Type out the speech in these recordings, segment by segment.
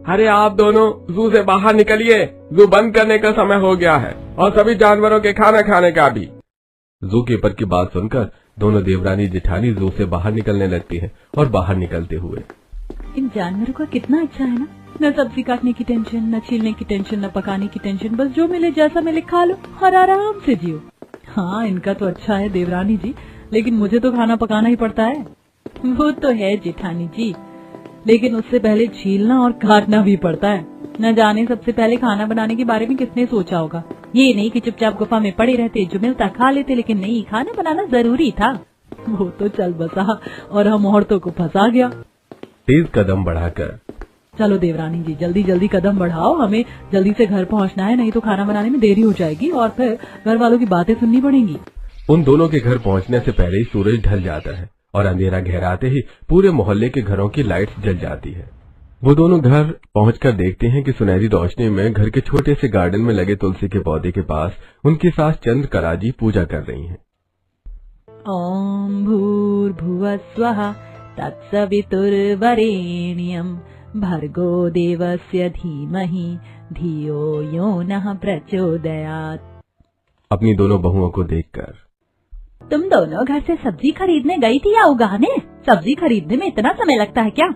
अरे आप दोनों जू से बाहर निकलिए, जू बंद करने का समय हो गया है और सभी जानवरों के खाना खाने का भी। जू कीपर की बात सुनकर दोनों देवरानी जेठानी जू से बाहर निकलने लगती हैं और बाहर निकलते हुए, इन जानवरों का कितना अच्छा है ना, न सब्जी काटने की टेंशन, न छीलने की टेंशन, न पकाने की टेंशन, बस जो मिले जैसा मिले खा लो और आराम से जियो। हाँ, इनका तो अच्छा है देवरानी जी, लेकिन मुझे तो खाना पकाना ही पड़ता है। वो तो है जेठानी जी, लेकिन उससे पहले छीलना और काटना भी पड़ता है। न जाने सबसे पहले खाना बनाने के बारे में किसने सोचा होगा। ये नहीं कि चुपचाप गुफा में पड़े रहते, जो मिलता खा लेते, लेकिन नहीं, खाना बनाना जरूरी था। वो तो चल बसा और हम औरतों को फंसा गया। तेज कदम बढ़ाकर, चलो देवरानी जी जल्दी जल्दी कदम बढ़ाओ, हमें जल्दी से घर पहुंचना है, नहीं तो खाना बनाने में देरी हो जाएगी और फिर घर वालों की बातें सुननी पड़ेंगी। उन दोनों के घर पहुंचने से पहले ही सूरज ढल जाता है और अंधेरा गहराते ही पूरे मोहल्ले के घरों की लाइट्स जल जाती है। वो दोनों घर पहुंचकर देखते हैं कि सुनहरी रोशनी में घर के छोटे से गार्डन में लगे तुलसी के पौधे के पास उनकी सास चंद्रकला जी पूजा कर रही हैं। ओम भूर्भुवः स्वः तत्सवितुर्वरेण्यं भर्गो देवस्य धीमहि धियो यो नः प्रचोदयात्। अपनी दोनों बहुओं को देखकर, तुम दोनों घर से सब्जी खरीदने गई थी या उगाने? सब्जी खरीदने में इतना समय लगता है क्या?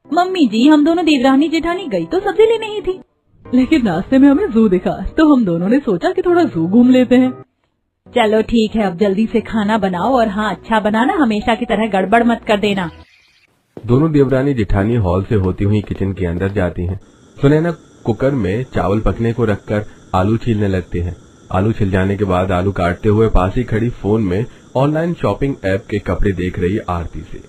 मम्मी जी, हम दोनों देवरानी जेठानी गई तो सब्जी लेने ही थी, लेकिन रास्ते में हमें जू दिखा तो हम दोनों ने सोचा कि थोड़ा जू घूम लेते हैं। चलो ठीक है, अब जल्दी से खाना बनाओ और हाँ, अच्छा बनाना, हमेशा की तरह गड़बड़ मत कर देना। दोनों देवरानी जेठानी हॉल से होती हुई किचन के अंदर जाती हैं। सुनैना कुकर में चावल पकने को रखकर आलू छीलने लगते हैं। आलू छिल जाने के बाद आलू काटते हुए पास ही खड़ी फोन में ऑनलाइन शॉपिंग ऐप के कपड़े देख रही आरती से,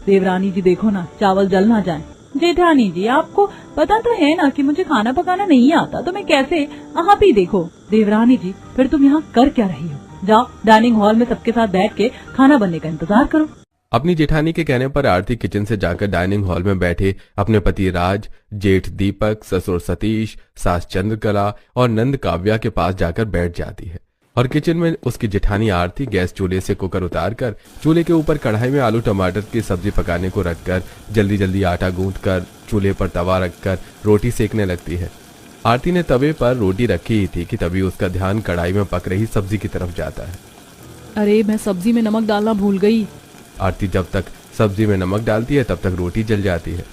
देवरानी जी देखो ना, चावल जल ना जाए। जेठानी जी, आपको पता तो है ना कि मुझे खाना पकाना नहीं आता, तो मैं कैसे? आप ही देखो। देवरानी जी, फिर तुम यहाँ कर क्या रही हो? जाओ डाइनिंग हॉल में सबके साथ बैठ के खाना बनने का इंतजार करो। अपनी जेठानी के कहने पर आरती किचन से जाकर डाइनिंग हॉल में बैठे अपने पति राज, जेठ दीपक, ससुर सतीश, सास चंद्रकला और नंद काव्या के पास जाकर बैठ जाती है और किचन में उसकी जेठानी आरती गैस चूल्हे से कुकर उतारकर चूल्हे के ऊपर कढ़ाई में आलू टमाटर की सब्जी पकाने को रखकर जल्दी जल्दी आटा गूंथकर चूल्हे पर तवा रखकर रोटी सेकने लगती है। आरती ने तवे पर रोटी रखी ही थी कि तभी उसका ध्यान कढ़ाई में पक रही सब्जी की तरफ जाता है। अरे, मैं सब्जी में नमक डालना भूल गई। आरती जब तक सब्जी में नमक डालती है तब तक रोटी जल जाती है।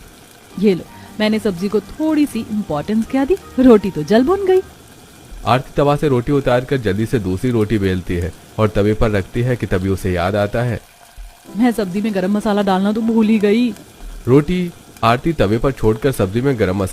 ये लो, मैंने सब्जी को थोड़ी सी इम्पोर्टेंस क्या दी, रोटी तो जल भुन गई। आरती तवा से रोटी उतारकर जल्दी से दूसरी रोटी बेलती है और तवे पर रखती है कि तभी उसे याद आता है, मैं सब्जी में गरम मसाला डालना तो भूल ही गई। रोटी आरती तवे पर छोड़कर सब्जी में गरम मसाला